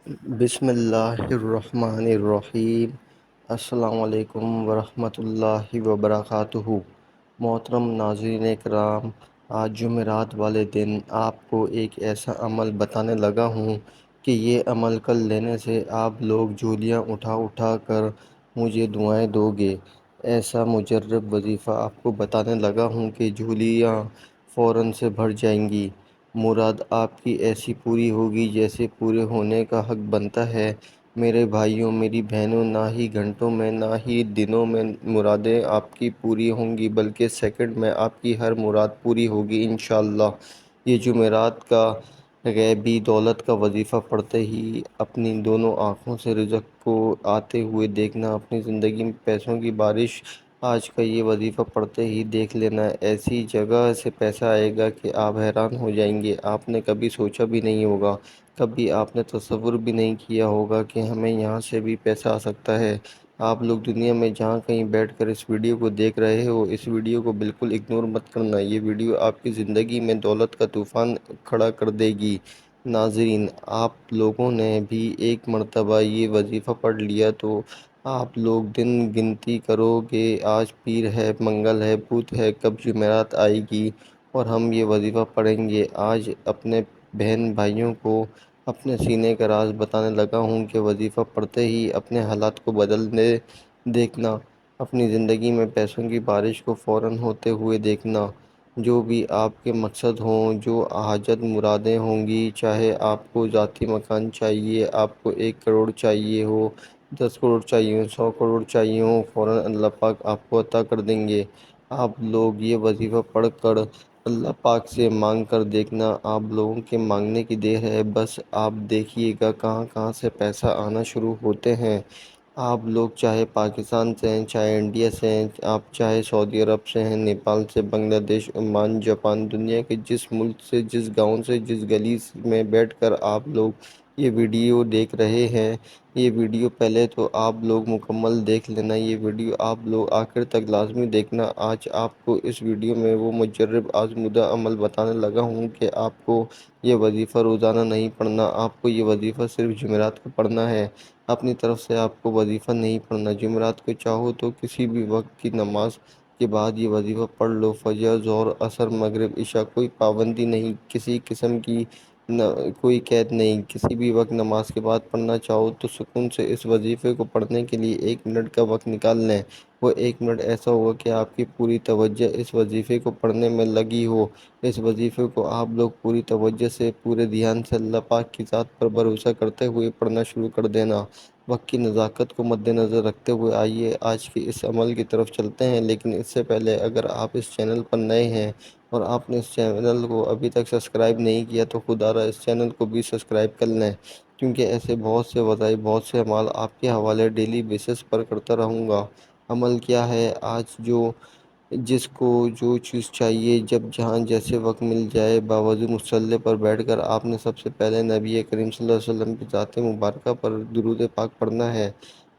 بسم اللہ الرحمن الرحیم۔ السلام علیکم ورحمۃ اللہ وبرکاتہ۔ محترم ناظرین کرام، آج جمعرات والے دن آپ کو ایک ایسا عمل بتانے لگا ہوں کہ یہ عمل کر لینے سے آپ لوگ جھولیاں اٹھا اٹھا کر مجھے دعائیں دو گے۔ ایسا مجرب وظیفہ آپ کو بتانے لگا ہوں کہ جھولیاں فوراً سے بھر جائیں گی، مراد آپ کی ایسی پوری ہوگی جیسے پورے ہونے کا حق بنتا ہے۔ میرے بھائیوں، میری بہنوں، نہ ہی گھنٹوں میں نہ ہی دنوں میں مرادیں آپ کی پوری ہوں گی، بلکہ سیکنڈ میں آپ کی ہر مراد پوری ہوگی انشاءاللہ۔ یہ جمعرات کا غیبی دولت کا وظیفہ پڑھتے ہی اپنی دونوں آنکھوں سے رزق کو آتے ہوئے دیکھنا، اپنی زندگی میں پیسوں کی بارش آج کا یہ وظیفہ پڑھتے ہی دیکھ لینا۔ ایسی جگہ سے پیسہ آئے گا کہ آپ حیران ہو جائیں گے۔ آپ نے کبھی سوچا بھی نہیں ہوگا، کبھی آپ نے تصور بھی نہیں کیا ہوگا کہ ہمیں یہاں سے بھی پیسہ آ سکتا ہے۔ آپ لوگ دنیا میں جہاں کہیں بیٹھ کر اس ویڈیو کو دیکھ رہے ہو، اس ویڈیو کو بالکل اگنور مت کرنا۔ یہ ویڈیو آپ کی زندگی میں دولت کا طوفان کھڑا کر دے گی۔ ناظرین، آپ لوگوں نے بھی ایک مرتبہ یہ وظیفہ پڑھ لیا تو آپ لوگ دن گنتی کرو گے، آج پیر ہے، منگل ہے، بدھ ہے، کب جمعرات آئے گی اور ہم یہ وظیفہ پڑھیں گے۔ آج اپنے بہن بھائیوں کو اپنے سینے کا راز بتانے لگا ہوں کہ وظیفہ پڑھتے ہی اپنے حالات کو بدلنے دیکھنا، اپنی زندگی میں پیسوں کی بارش کو فوراً ہوتے ہوئے دیکھنا۔ جو بھی آپ کے مقصد ہوں، جو حاجت مرادیں ہوں گی، چاہے آپ کو ذاتی مکان چاہیے، آپ کو 1 کروڑ چاہیے ہو، 10 کروڑ چاہیے ہو، 100 کروڑ چاہیے ہو، فوراً اللہ پاک آپ کو عطا کر دیں گے۔ آپ لوگ یہ وظیفہ پڑھ کر اللہ پاک سے مانگ کر دیکھنا، آپ لوگوں کے مانگنے کی دیر ہے، بس آپ دیکھیے گا کہاں کہاں سے پیسہ آنا شروع ہوتے ہیں۔ آپ لوگ چاہے پاکستان سے ہیں، چاہے انڈیا سے ہیں، آپ چاہے سعودی عرب سے ہیں، نیپال سے، بنگلہ دیش، عمان، جاپان، دنیا کے جس ملک سے، جس گاؤں سے، جس گلی میں بیٹھ کر آپ لوگ یہ ویڈیو دیکھ رہے ہیں، یہ ویڈیو پہلے تو آپ لوگ مکمل دیکھ لینا، یہ ویڈیو آپ لوگ آخر تک لازمی دیکھنا۔ آج آپ کو اس ویڈیو میں وہ مجرب آزمودہ عمل بتانے لگا ہوں کہ آپ کو یہ وظیفہ روزانہ نہیں پڑھنا، آپ کو یہ وظیفہ صرف جمعرات کو پڑھنا ہے۔ اپنی طرف سے آپ کو وظیفہ نہیں پڑھنا، جمعرات کو چاہو تو کسی بھی وقت کی نماز کے بعد یہ وظیفہ پڑھ لو، فجر، ظہر، عصر، مغرب، عشاء، کوئی پابندی نہیں، کسی قسم کی کوئی قید نہیں، کسی بھی وقت نماز کے بعد پڑھنا چاہو تو سکون سے اس وظیفے کو پڑھنے کے لیے 1 منٹ کا وقت نکال لیں۔ وہ 1 منٹ ایسا ہوگا کہ آپ کی پوری توجہ اس وظیفے کو پڑھنے میں لگی ہو۔ اس وظیفے کو آپ لوگ پوری توجہ سے، پورے دھیان سے اللہ پاک کی ذات پر بھروسہ کرتے ہوئے پڑھنا شروع کر دینا۔ وقت کی نزاکت کو مد نظر رکھتے ہوئے آئیے آج کے اس عمل کی طرف چلتے ہیں، لیکن اس سے پہلے اگر آپ اس چینل پر نئے ہیں اور آپ نے اس چینل کو ابھی تک سبسکرائب نہیں کیا تو خدا را اس چینل کو بھی سبسکرائب کر لیں، کیونکہ ایسے بہت سے وظائف، بہت سے اعمال آپ کے حوالے ڈیلی بیسس پر کرتا رہوں گا۔ عمل کیا ہے؟ آج جس کو جو چیز چاہیے، جب جہاں جیسے وقت مل جائے، باوضو مصلی پر بیٹھ کر آپ نے سب سے پہلے نبی کریم صلی اللہ علیہ وسلم کی ذات مبارکہ پر درود پاک پڑھنا ہے۔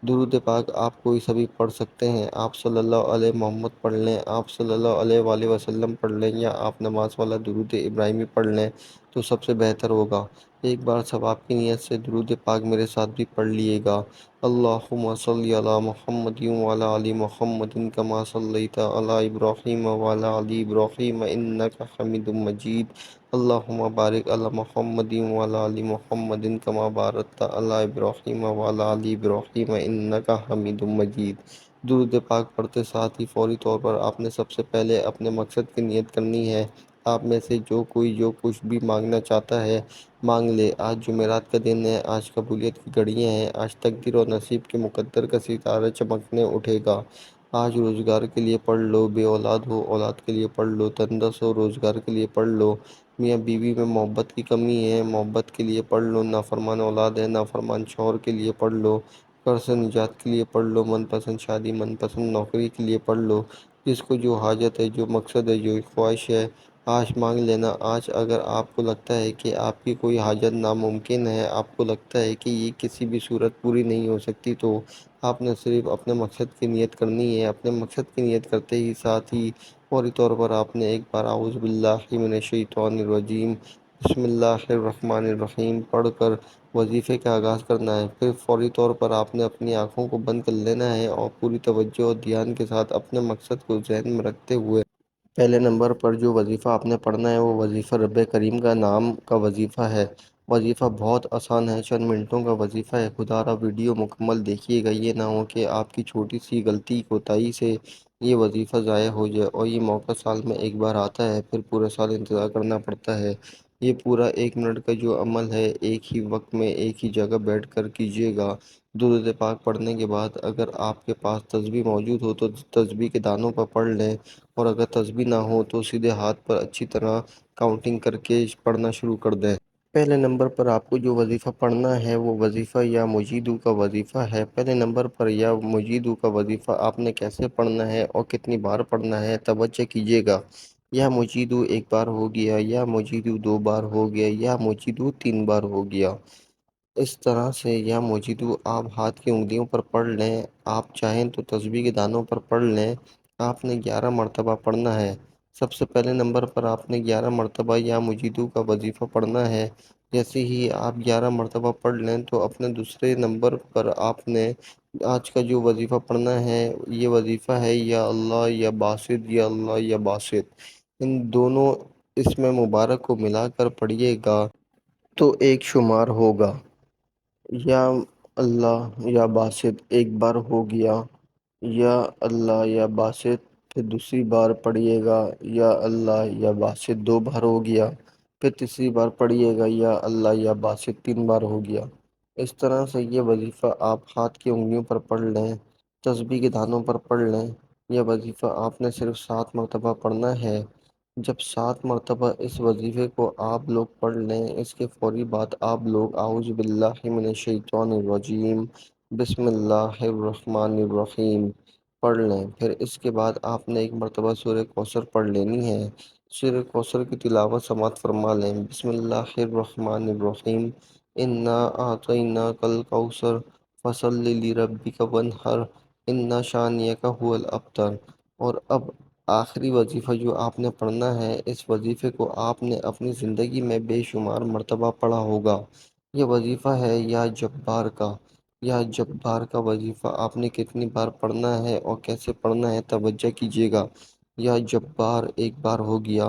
درود پاک آپ کوئی سبھی پڑھ سکتے ہیں، آپ صلی اللہ علیہ محمد پڑھ لیں، آپ صلی اللہ علیہ وآلہ وسلم پڑھ لیں، یا آپ نماز والا درود ابراہیمی پڑھ لیں تو سب سے بہتر ہوگا۔ ایک بار سب آپ کی نیت سے درود پاک میرے ساتھ بھی پڑھ لیے گا۔ اللہم صلی علی محمد وعلی آل محمد کما صلیت علی ابراہیم وعلی آل ابراہیم انک حمید مجید۔ اللہم بارک علی محمد وعلی آل محمد کما بارکت علی ابراہیم وعلی آل ابراہیم انک حمید مجید۔ درود پاک پڑھتے ساتھ ہی فوری طور پر آپ نے سب سے پہلے اپنے مقصد کی نیت کرنی ہے۔ آپ میں سے جو کوئی جو کچھ بھی مانگنا چاہتا ہے مانگ لے۔ آج جمعرات کا دن ہے، آج قبولیت کی گھڑیاں ہیں، آج تقدیر اور نصیب کے مقدر کا ستارہ چمکنے اٹھے گا۔ آج روزگار کے لیے پڑھ لو، بے اولاد ہو اولاد کے لیے پڑھ لو، تندرست ہو روزگار کے لیے پڑھ لو، میاں بیوی میں محبت کی کمی ہے محبت کے لیے پڑھ لو، نافرمان اولاد ہے نافرمان شوہر کے لیے پڑھ لو، قرض سے نجات کے لیے پڑھ لو، من پسند شادی، من پسند نوکری کے لیے پڑھ لو۔ جس کو جو حاجت ہے، جو مقصد ہے، جو خواہش ہے، آج مانگ لینا۔ آج اگر آپ کو لگتا ہے کہ آپ کی کوئی حاجت ناممکن ہے، آپ کو لگتا ہے کہ یہ کسی بھی صورت پوری نہیں ہو سکتی، تو آپ نے صرف اپنے مقصد کی نیت کرنی ہے۔ اپنے مقصد کی نیت کرتے ہی ساتھ ہی فوری طور پر آپ نے ایک بار اعوذ باللہ من الشیطان الرجیم بسم اللہ الرحمن الرحیم پڑھ کر وظیفے کا آغاز کرنا ہے۔ پھر فوری طور پر آپ نے اپنی آنکھوں کو بند کر لینا ہے اور پوری توجہ اور دھیان کے ساتھ اپنے مقصد کو ذہن میں رکھتے ہوئے پہلے نمبر پر جو وظیفہ آپ نے پڑھنا ہے وہ وظیفہ رب کریم کا نام کا وظیفہ ہے۔ وظیفہ بہت آسان ہے، چند منٹوں کا وظیفہ ہے۔ خدا را ویڈیو مکمل دیکھیے گا، یہ نہ ہو کہ آپ کی چھوٹی سی غلطی کوتاہی سے یہ وظیفہ ضائع ہو جائے، اور یہ موقع سال میں ایک بار آتا ہے، پھر پورا سال انتظار کرنا پڑتا ہے۔ یہ پورا 1 منٹ کا جو عمل ہے ایک ہی وقت میں ایک ہی جگہ بیٹھ کر کیجیے گا۔ درود پاک پڑھنے کے بعد اگر آپ کے پاس تسبیح موجود ہو تو تسبیح کے دانوں پر پڑھ لیں، اور اگر تسبیح نہ ہو تو سیدھے ہاتھ پر اچھی طرح کاؤنٹنگ کر کے پڑھنا شروع کر دیں۔ پہلے نمبر پر آپ کو جو وظیفہ پڑھنا ہے وہ وظیفہ یا مجیدو کا وظیفہ ہے۔ پہلے نمبر پر یا مجیدو کا وظیفہ آپ نے کیسے پڑھنا ہے اور کتنی بار پڑھنا ہے، توجہ کیجیے گا۔ یا مجیدو 1 بار ہو گیا، یا مجیدو 2 بار ہو گیا، یا مجیدو 3 بار ہو گیا۔ اس طرح سے یا مجیدو آپ ہاتھ کی انگلیوں پر پڑھ لیں، آپ چاہیں تو تسبیح کے دانوں پر پڑھ لیں۔ آپ نے 11 مرتبہ پڑھنا ہے۔ سب سے پہلے نمبر پر آپ نے 11 مرتبہ یا مجیدو کا وظیفہ پڑھنا ہے۔ جیسے ہی آپ 11 مرتبہ پڑھ لیں تو اپنے دوسرے نمبر پر آپ نے آج کا جو وظیفہ پڑھنا ہے یہ وظیفہ ہے یا اللہ یا باسط، یا اللہ یا باسط۔ ان دونوں اسم مبارک کو ملا کر پڑھیے گا تو ایک شمار ہوگا۔ یا اللہ یا باسط 1 بار ہو گیا، یا اللہ یا باسط پھر دوسری بار پڑھیے گا، یا اللہ یا باسط 2 بار ہو گیا، پھر تیسری بار پڑھیے گا، یا اللہ یا باسط 3 بار ہو گیا۔ اس طرح سے یہ وظیفہ آپ ہاتھ کی انگلیوں پر پڑھ لیں، تسبیح کے دانوں پر پڑھ لیں۔ یہ وظیفہ آپ نے صرف 7 مرتبہ پڑھنا ہے۔ جب 7 مرتبہ اس وظیفے کو آپ لوگ پڑھ لیں، اس کے فوری بعد آپ لوگ اعوذ باللہ من الشیطان الرجیم بسم اللہ الرحمن الرحیم پڑھ لیں۔ پھر اس کے بعد آپ نے 1 مرتبہ سورہ کوثر پڑھ لینی ہے۔ سورہ کوثر کی تلاوت سماعت فرما لیں۔ بسم اللہ الرحمن الرحیم انا اعطیناک الکوثر فصل لربک وانحر ان شانئک هو الابتر۔ اور اب آخری وظیفہ جو آپ نے پڑھنا ہے، اس وظیفے کو آپ نے اپنی زندگی میں بے شمار مرتبہ پڑھا ہوگا۔ یہ وظیفہ ہے یا جبار کا۔ یا جبار کا وظیفہ آپ نے کتنی بار پڑھنا ہے اور کیسے پڑھنا ہے، توجہ کیجیے گا۔ یا جبار 1 بار ہو گیا،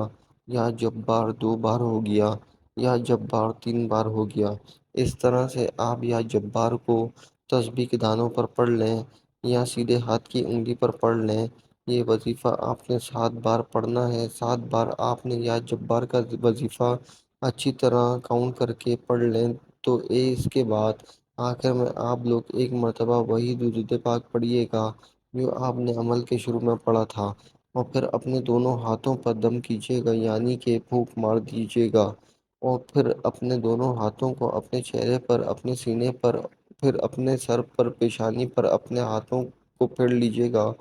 یا جبار 2 بار ہو گیا، یا جبار 3 بار ہو گیا۔ اس طرح سے آپ یا جبار کو تسبیح کے دانوں پر پڑھ لیں یا سیدھے ہاتھ کی انگلی پر پڑھ لیں۔ یہ وظیفہ آپ نے 7 بار پڑھنا ہے۔ 7 بار آپ نے یا جبار کا وظیفہ اچھی طرح کاؤنٹ کر کے پڑھ لیں تو اس کے بعد آخر میں آپ لوگ 1 مرتبہ وہی درود پاک پڑھیے گا جو آپ نے عمل کے شروع میں پڑھا تھا، اور پھر اپنے دونوں ہاتھوں پر دم کیجیے گا، یعنی کہ پھونک مار دیجیے گا، اور پھر اپنے دونوں ہاتھوں کو اپنے چہرے پر، اپنے سینے پر، پھر اپنے سر پر، پیشانی پر اپنے ہاتھوں کو پھیر لیجیے گا۔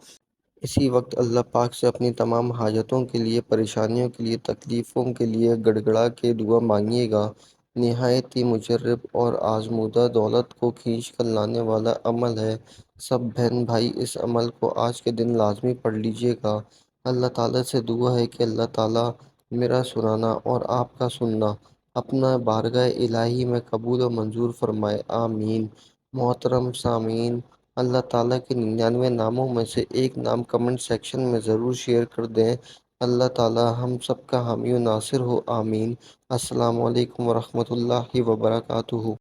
اسی وقت اللہ پاک سے اپنی تمام حاجتوں کے لیے، پریشانیوں کے لیے، تکلیفوں کے لیے گڑ گڑا کے دعا مانگیے گا۔ نہایت ہی مجرب اور آزمودہ دولت کو کھینچ کر لانے والا عمل ہے۔ سب بہن بھائی اس عمل کو آج کے دن لازمی پڑھ لیجیے گا۔ اللہ تعالیٰ سے دعا ہے کہ اللہ تعالیٰ میرا سنانا اور آپ کا سننا اپنا بارگاہ الہی میں قبول و منظور فرمائے، آمین۔ محترم سامعین، اللہ تعالیٰ کے 99 ناموں میں سے ایک نام کمنٹ سیکشن میں ضرور شیئر کر دیں۔ اللہ تعالیٰ ہم سب کا حامی و ناصر ہو، آمین۔ السلام علیکم ورحمۃ اللہ وبرکاتہ۔